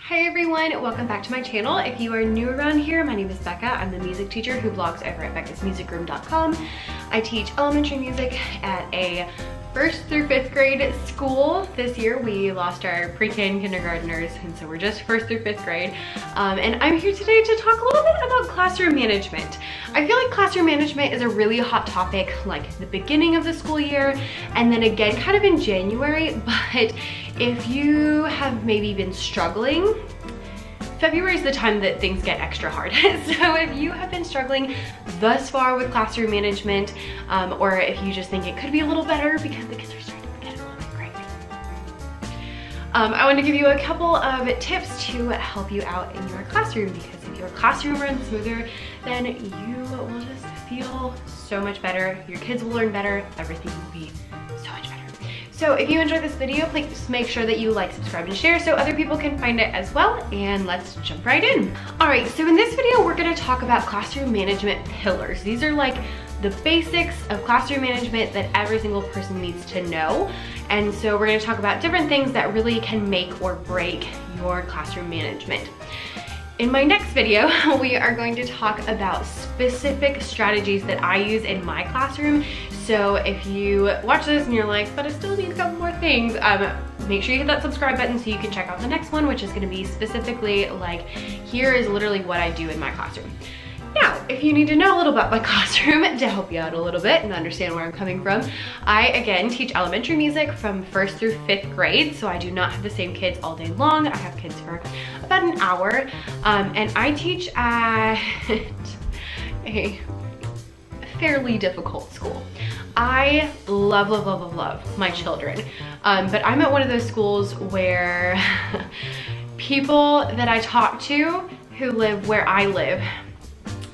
Hi everyone, welcome back to my channel. If you are new around here, my name is Becca. I'm the music teacher who blogs over at beccasmusicroom.com. I teach elementary music at a 1st through 5th grade school. This year we lost our pre-K and kindergartners, and so we're just 1st through 5th grade. And I'm here today to talk a little bit about classroom management. I feel like classroom management is a really hot topic, like the beginning of the school year, and then again kind of in January. But if you have maybe been struggling, February is the time that things get extra hard. So if you have been struggling thus far with classroom management, or if you just think it could be a little better because the kids are starting to get a little bit crazy, I want to give you a couple of tips to help you out in your classroom, because if your classroom runs smoother, then you will just feel so much better. Your kids will learn better. Everything will be so much better. So if you enjoyed this video, please make sure that you like, subscribe, and share so other people can find it as well. And let's jump right in. All right, so in this video, we're gonna talk about classroom management pillars. These are like the basics of classroom management that every single person needs to know. And so we're gonna talk about different things that really can make or break your classroom management. In my next video, we are going to talk about specific strategies that I use in my classroom. So if you watch this and you're like, but I still need a couple more things, make sure you hit that subscribe button so you can check out the next one, which is gonna be specifically like, here is literally what I do in my classroom. Now, if you need to know a little about my classroom to help you out a little bit and understand where I'm coming from, I again teach elementary music from 1st through 5th grade, so I do not have the same kids all day long. I have kids for about an hour, and I teach at a fairly difficult school. I love, love, love, love, love my children, but I'm at one of those schools where people that I talk to who live where I live,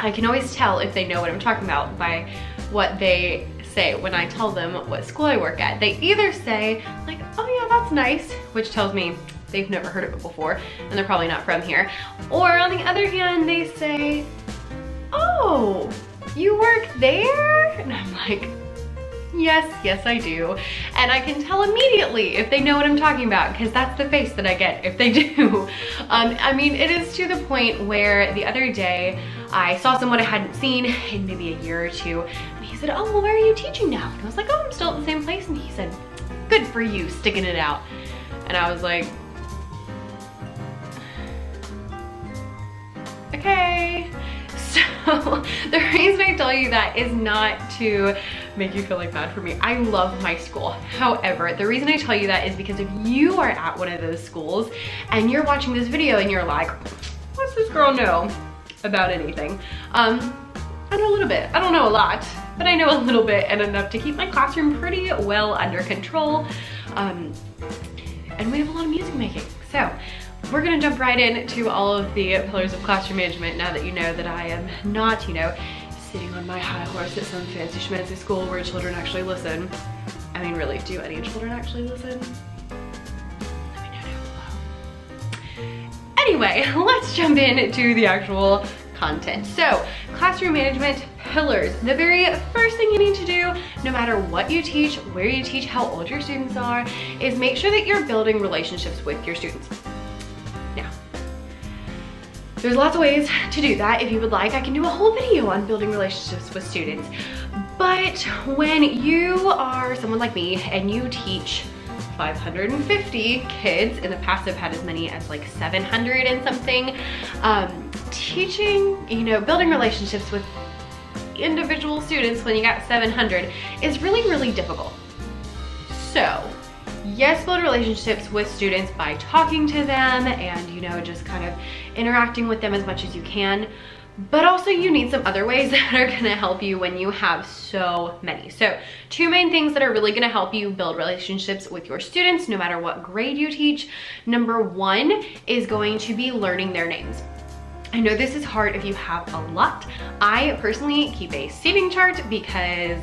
I can always tell if they know what I'm talking about by what they say when I tell them what school I work at. They either say like, oh yeah, that's nice, which tells me they've never heard of it before and they're probably not from here. Or on the other hand, they say, oh, you work there? And I'm like, yes, I do. And I can tell immediately if they know what I'm talking about, because that's the face that I get if they do. I mean, it is to the point where the other day I saw someone I hadn't seen in maybe a year or two, and he said, oh, well, where are you teaching now? And I was like, oh, I'm still at the same place. And he said, good for you, sticking it out. And I was like, okay. So the reason I tell you that is not to make you feel like bad for me. I love my school. However, the reason I tell you that is because if you are at one of those schools and you're watching this video and you're like, what's this girl know about anything? I know a little bit. I don't know a lot, but I know a little bit and enough to keep my classroom pretty well under control. And we have a lot of music making. So we're gonna jump right into all of the pillars of classroom management now that you know that I am not, you know, sitting on my high horse at some fancy schmancy school where children actually listen. I mean, really, do any children actually listen? Let me know down below. Anyway, let's jump into the actual content. So, classroom management pillars. The very first thing you need to do, no matter what you teach, where you teach, how old your students are, is make sure that you're building relationships with your students. Now, there's lots of ways to do that. If you would like, I can do a whole video on building relationships with students. But when you are someone like me and you teach 550 kids, in the past I've had as many as like 700 and something, teaching, you know, building relationships with individual students when you got 700 is really, really difficult. So, yes, build relationships with students by talking to them and, you know, just kind of interacting with them as much as you can. But also you need some other ways that are gonna help you when you have so many. So 2 main things that are really gonna help you build relationships with your students, no matter what grade you teach. Number 1 is going to be learning their names. I know this is hard if you have a lot. I personally keep a seating chart because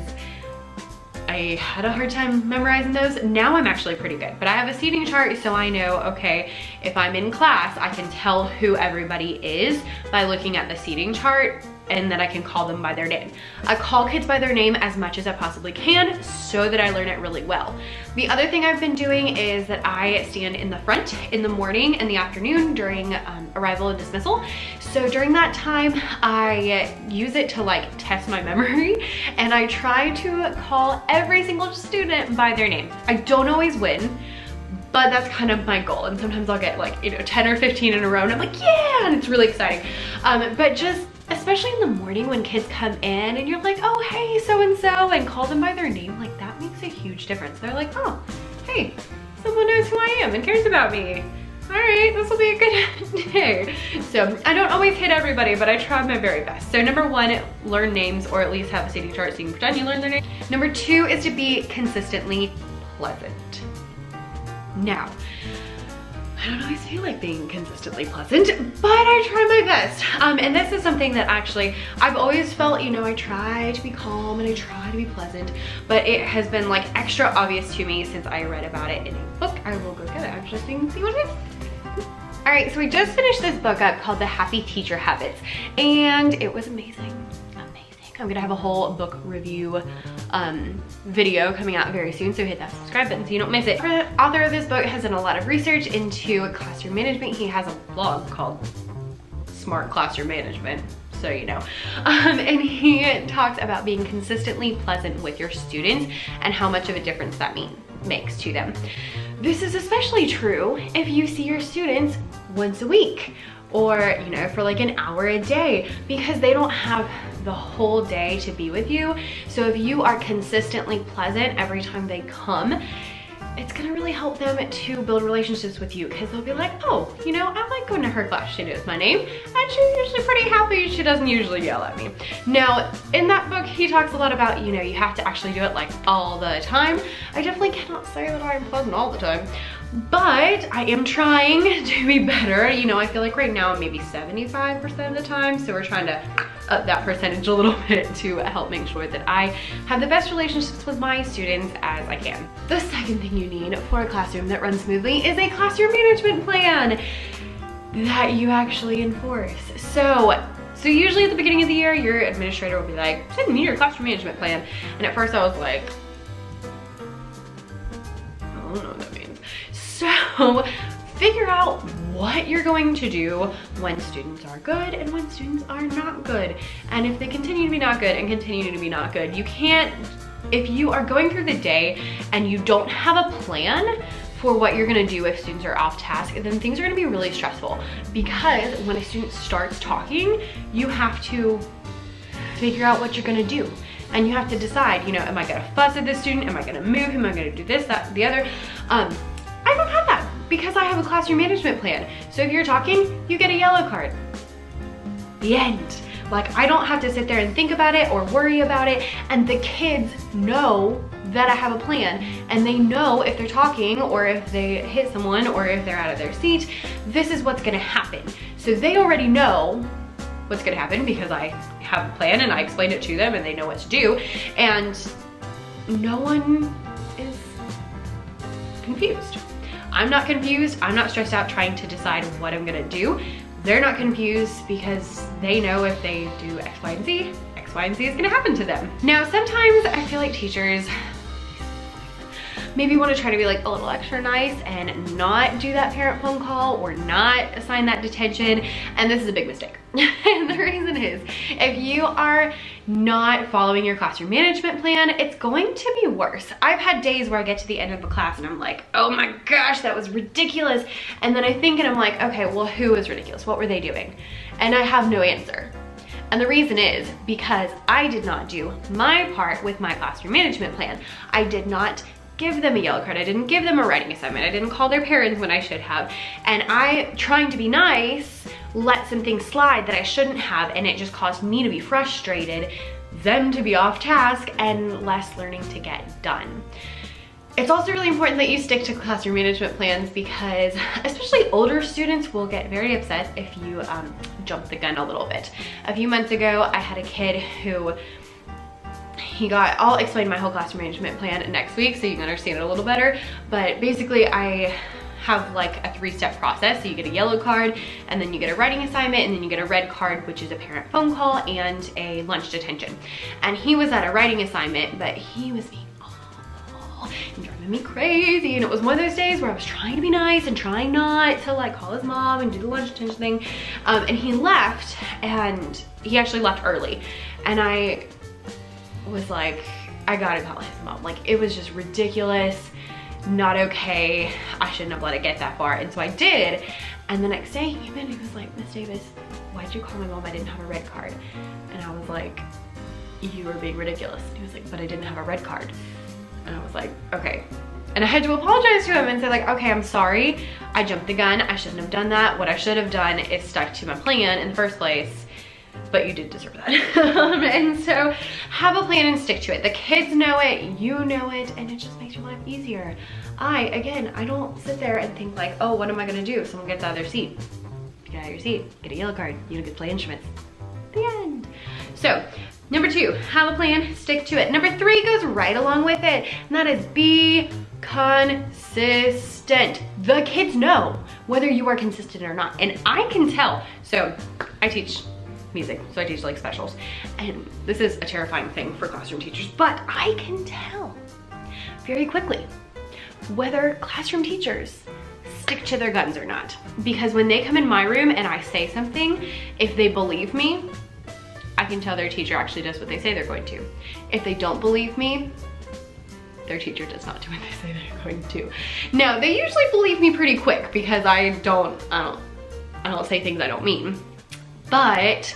I had a hard time memorizing those. Now I'm actually pretty good, but I have a seating chart so I know, okay, if I'm in class, I can tell who everybody is by looking at the seating chart. and then I can call them by their name. I call kids by their name as much as I possibly can so that I learn it really well. The other thing I've been doing is that I stand in the front in the morning and the afternoon during arrival and dismissal. So during that time, I use it to like test my memory, and I try to call every single student by their name. I don't always win, but that's kind of my goal. And sometimes I'll get like, 10 or 15 in a row and I'm like, yeah, and it's really exciting. But just, especially in the morning when kids come in and you're like, oh, hey, so-and-so, and call them by their name, like that makes a huge difference. They're like, oh, hey, someone knows who I am and cares about me. All right, this will be a good day. So I don't always hit everybody, but I try my very best. So number 1, learn names, or at least have a seating chart so you can pretend you learn their name. Number 2 is to be consistently pleasant. Now, I don't always feel like being consistently pleasant, but I try my best. And this is something that actually, I've always felt, I try to be calm and I try to be pleasant, but it has been like extra obvious to me since I read about it in a book. I will go get it actually so you can see what it is. All right, so we just finished this book up called The Happy Teacher Habits, and it was amazing. I'm gonna have a whole book review video coming out very soon, so hit that subscribe button so you don't miss it. The author of this book has done a lot of research into classroom management. He has a blog called Smart Classroom Management, so you know. And he talks about being consistently pleasant with your students and how much of a difference that makes to them. This is especially true if you see your students once a week, or for like an hour a day, because they don't have the whole day to be with you. So if you are consistently pleasant every time they come, it's gonna really help them to build relationships with you, because they'll be like, oh, I like going to her class, she knows my name, and she's usually pretty happy, she doesn't usually yell at me. Now, in that book, he talks a lot about, you have to actually do it like all the time. I definitely cannot say that I'm pleasant all the time, but I am trying to be better. I feel like right now I'm maybe 75% of the time, so we're trying to up that percentage a little bit to help make sure that I have the best relationships with my students as I can. The second thing you need for a classroom that runs smoothly is a classroom management plan that you actually enforce. So usually at the beginning of the year, your administrator will be like, send me your classroom management plan. And at first I was like, I don't know what that means. So figure out what you're going to do when students are good and when students are not good. And if they continue to be not good and continue to be not good, you can't, if you are going through the day and you don't have a plan for what you're gonna do if students are off task, then things are gonna be really stressful, because when a student starts talking, you have to figure out what you're gonna do. And you have to decide, am I gonna fuss at this student? Am I gonna move him? Am I gonna do this, that, the other? I don't have that because I have a classroom management plan. So if you're talking, you get a yellow card. The end. Like, I don't have to sit there and think about it or worry about it. And the kids know that I have a plan, and they know if they're talking or if they hit someone or if they're out of their seat, this is what's gonna happen. So they already know what's gonna happen because I have a plan and I explained it to them and they know what to do. And no one is confused. I'm not confused. I'm not stressed out trying to decide what I'm gonna do. They're not confused because they know if they do X, Y, and Z, X, Y, and Z is gonna happen to them. Now, sometimes I feel like teachers maybe want to try to be like a little extra nice and not do that parent phone call or not assign that detention, and this is a big mistake. And the reason is, if you are not following your classroom management plan, it's going to be worse. I've had days where I get to the end of the class and I'm like, oh my gosh, that was ridiculous. And then I think and I'm like, okay, well, who was ridiculous? What were they doing? And I have no answer. And the reason is because I did not do my part with my classroom management plan. I did not give them a yellow card. I didn't give them a writing assignment. I didn't call their parents when I should have. And I, trying to be nice, let some things slide that I shouldn't have, and it just caused me to be frustrated, them to be off task, and less learning to get done. It's also really important that you stick to classroom management plans, because especially older students will get very upset if you jump the gun a little bit. A few months ago, I had a kid who I'll explain my whole classroom management plan next week so you can understand it a little better, but basically I have like a 3-step process. So you get a yellow card, and then you get a writing assignment, and then you get a red card, which is a parent phone call and a lunch detention. And he was at a writing assignment, but he was being awful and driving me crazy. And it was one of those days where I was trying to be nice and trying not to like call his mom and do the lunch detention thing. And he left, and he actually left early. And I was like, I gotta call his mom. Like, it was just ridiculous, not okay. I shouldn't have let it get that far. And so I did. And the next day he came in and he was like, Miss Davis, why'd you call my mom? I didn't have a red card. And I was like, you were being ridiculous. And he was like, but I didn't have a red card. And I was like, okay. And I had to apologize to him and say like, okay, I'm sorry. I jumped the gun. I shouldn't have done that. What I should have done is stuck to my plan in the first place. But you did deserve that. And so have a plan and stick to it. The kids know it, you know it, and it just makes your life easier. Again, I don't sit there and think like, oh, what am I gonna do if someone gets out of their seat? Get out of your seat, get a yellow card, you don't get to play instruments. The end. So, number 2, have a plan, stick to it. Number 3 goes right along with it, and that is be consistent. The kids know whether you are consistent or not, and I can tell. So, I teach music, so I teach like specials, and this is a terrifying thing for classroom teachers, but I can tell very quickly whether classroom teachers stick to their guns or not, because when they come in my room and I say something, if they believe me, I can tell their teacher actually does what they say they're going to. If they don't believe me, their teacher does not do what they say they're going to. Now, they usually believe me pretty quick because I don't say things I don't mean. But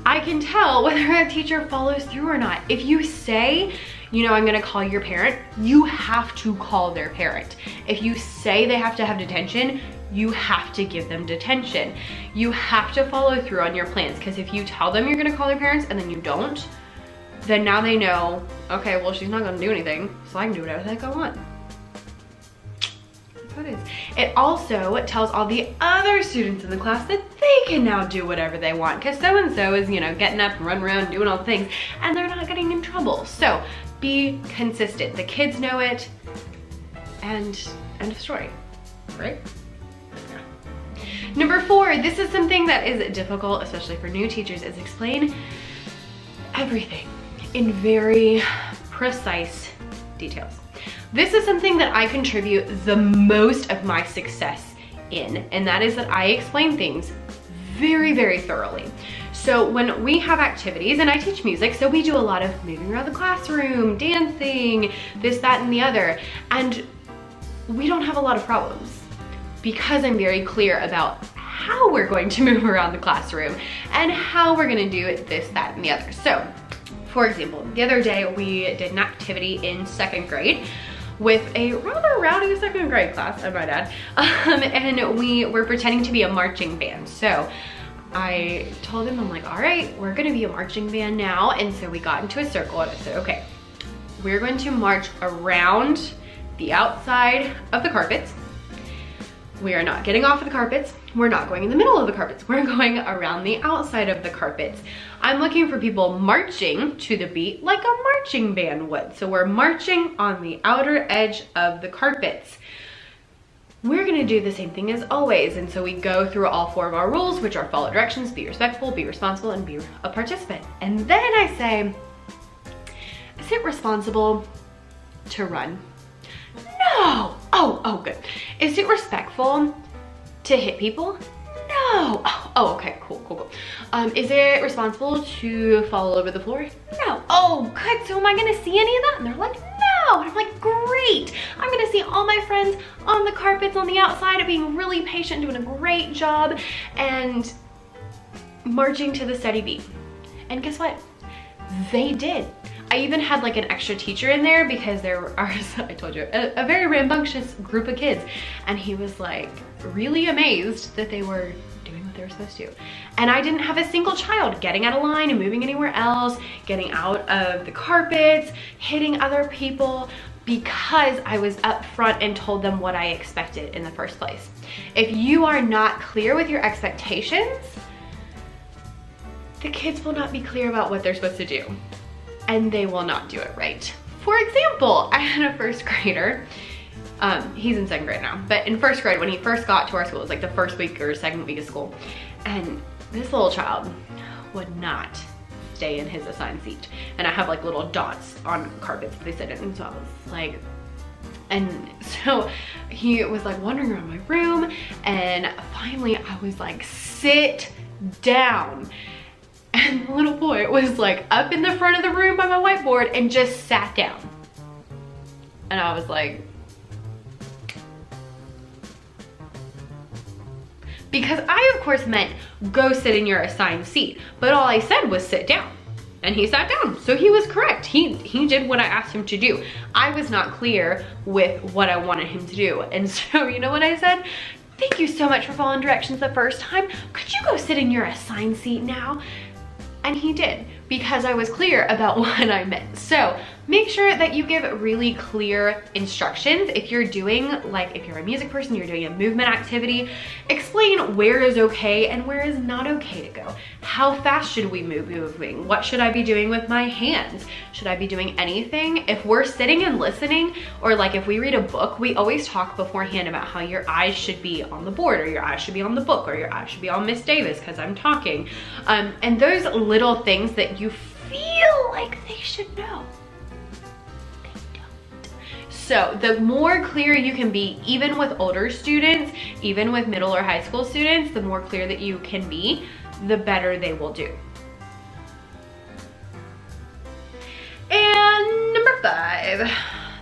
I can tell whether a teacher follows through or not. If you say, you know, I'm gonna call your parent, you have to call their parent. If you say they have to have detention, you have to give them detention. You have to follow through on your plans, because if you tell them you're gonna call their parents and then you don't, then now they know, okay, well, she's not gonna do anything, so I can do whatever the heck I want. It is. It also tells all the other students in the class that they can now do whatever they want, because so-and-so is, you know, getting up and running around doing all the things, and they're not getting in trouble. So be consistent. The kids know it, and end of story, right? Yeah. Number 4, this is something that is difficult, especially for new teachers, is explain everything in very precise details. This is something that I contribute the most of my success in, and that is that I explain things very, very thoroughly. So when we have activities, and I teach music, so we do a lot of moving around the classroom, dancing, this, that, and the other, and we don't have a lot of problems because I'm very clear about how we're going to move around the classroom and how we're gonna do this, that, and the other. So, for example, the other day we did an activity in 2nd grade with a rather rowdy 2nd grade class, I might add, and we were pretending to be a marching band. So I told him, I'm like, all right, we're gonna be a marching band now. And so we got into a circle and I said, okay, we're going to march around the outside of the carpets. We are not getting off of the carpets. We're not going in the middle of the carpets. We're going around the outside of the carpets. I'm looking for people marching to the beat like a marching band would. So we're marching on the outer edge of the carpets. We're gonna do the same thing as always. And so we go through all 4 of our rules, which are follow directions, be respectful, be responsible, and be a participant. And then I say, is it responsible to run? No. Oh, good. Is it respectful to hit people? No. Oh, okay, cool. Is it responsible to fall over the floor? No. Oh, good. So am I gonna see any of that? And they're like, no. And I'm like, great. I'm gonna see all my friends on the carpets on the outside being really patient, doing a great job, and marching to the steady beat. And guess what? They did. I even had like an extra teacher in there because there are, I told you, a very rambunctious group of kids. And he was like really amazed that they were doing what they were supposed to. And I didn't have a single child getting out of line and moving anywhere else, getting out of the carpets, hitting other people, because I was up front and told them what I expected in the first place. If you are not clear with your expectations, the kids will not be clear about what they're supposed to do, and they will not do it right. For example, I had a 1st grader. He's in 2nd grade now, but in 1st grade, when he first got to our school, it was like the 1st week or 2nd week of school, and this little child would not stay in his assigned seat. And I have like little dots on carpets that they sit in, and so I was like, and so he was like wandering around my room, and finally I was like, sit down. And the little boy was like up in the front of the room by my whiteboard and just sat down. And I was like, because I of course meant go sit in your assigned seat, but all I said was sit down. And he sat down, so he was correct. He did what I asked him to do. I was not clear with what I wanted him to do. And so, you know what I said? Thank you so much for following directions the first time. Could you go sit in your assigned seat now? And he did, because I was clear about what I meant. So make sure that you give really clear instructions. If you're doing, like if you're a music person, you're doing a movement activity, explain where is okay and where is not okay to go. How fast should we moving? What should I be doing with my hands? Should I be doing anything? If we're sitting and listening, or like if we read a book, we always talk beforehand about how your eyes should be on the board, or your eyes should be on the book, or your eyes should be on Miss Davis because I'm talking. And those little things that you feel like they should know, they don't. So the more clear you can be, even with older students, even with middle or high school students, the more clear that you can be, the better they will do. And number 5,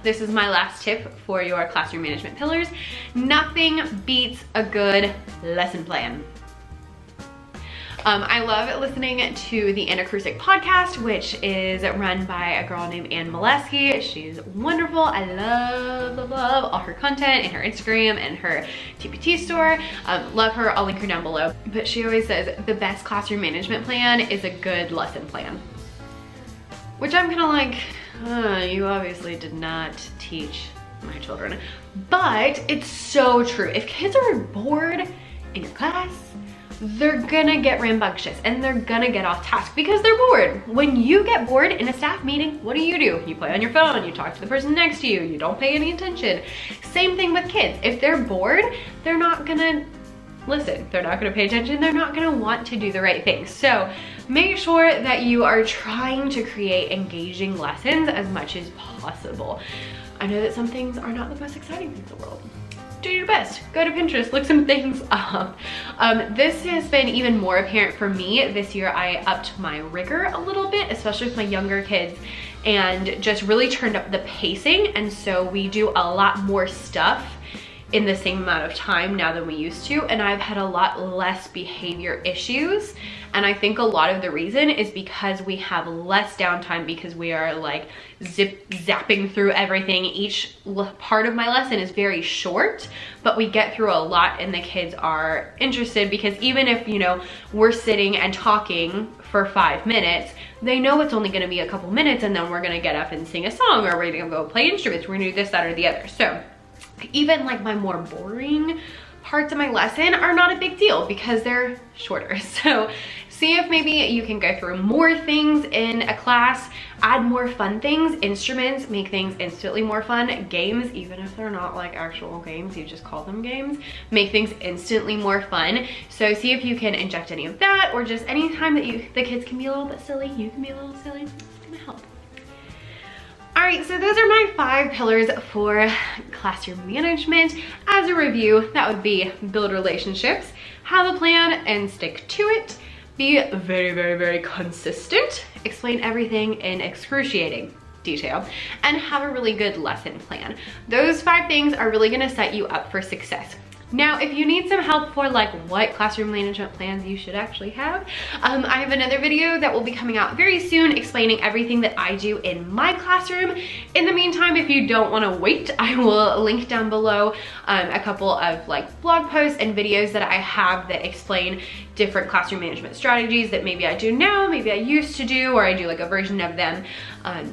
this is my last tip for your classroom management pillars. Nothing beats a good lesson plan. I love listening to the Anna Krusek podcast, which is run by a girl named Ann Molesky. She's wonderful. I love all her content and her Instagram and her TPT store. Love her, I'll link her down below. But she always says the best classroom management plan is a good lesson plan. Which I'm kind of like, you obviously did not teach my children. But it's so true. If kids are bored in your class, they're gonna get rambunctious and they're gonna get off task because they're bored. When you get bored in a staff meeting, what do? You play on your phone, you talk to the person next to you, you don't pay any attention. Same thing with kids. If they're bored, they're not gonna listen, they're not gonna pay attention, they're not gonna want to do the right thing. So make sure that you are trying to create engaging lessons as much as possible. I know that some things are not the most exciting things in the world. Do your best. Go to Pinterest, look some things up. This has been even more apparent for me this year. I upped my rigor a little bit, especially with my younger kids, and just really turned up the pacing. And so we do a lot more stuff in the same amount of time now than we used to, and I've had a lot less behavior issues. And I think a lot of the reason is because we have less downtime, because we are like zapping through everything. Each part of my lesson is very short, but we get through a lot and the kids are interested, because even if, you know, we're sitting and talking for 5 minutes, they know it's only gonna be a couple minutes and then we're gonna get up and sing a song, or we're gonna go play instruments, we're gonna do this, that, or the other. So even like my more boring parts of my lesson are not a big deal because they're shorter. So see if maybe you can go through more things in a class, add more fun things, instruments, make things instantly more fun, games, even if they're not like actual games, you just call them games, make things instantly more fun. So see if you can inject any of that, or just any time that the kids can be a little bit silly, you can be a little silly, it's gonna help. All right, so those are my 5 pillars for classroom management. As a review, that would be build relationships, have a plan and stick to it, be very, very, very consistent, explain everything in excruciating detail, and have a really good lesson plan. Those 5 things are really gonna set you up for success. Now, if you need some help for like what classroom management plans you should actually have, I have another video that will be coming out very soon explaining everything that I do in my classroom. In the meantime, if you don't want to wait, I will link down below a couple of like blog posts and videos that I have that explain different classroom management strategies that maybe I do now, maybe I used to do, or I do like a version of them,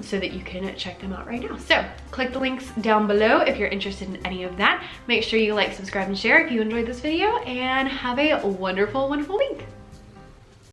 so that you can check them out right now. So click the links down below if you're interested in any of that. Make sure you like, subscribe, and share if you enjoyed this video, and have a wonderful, wonderful week.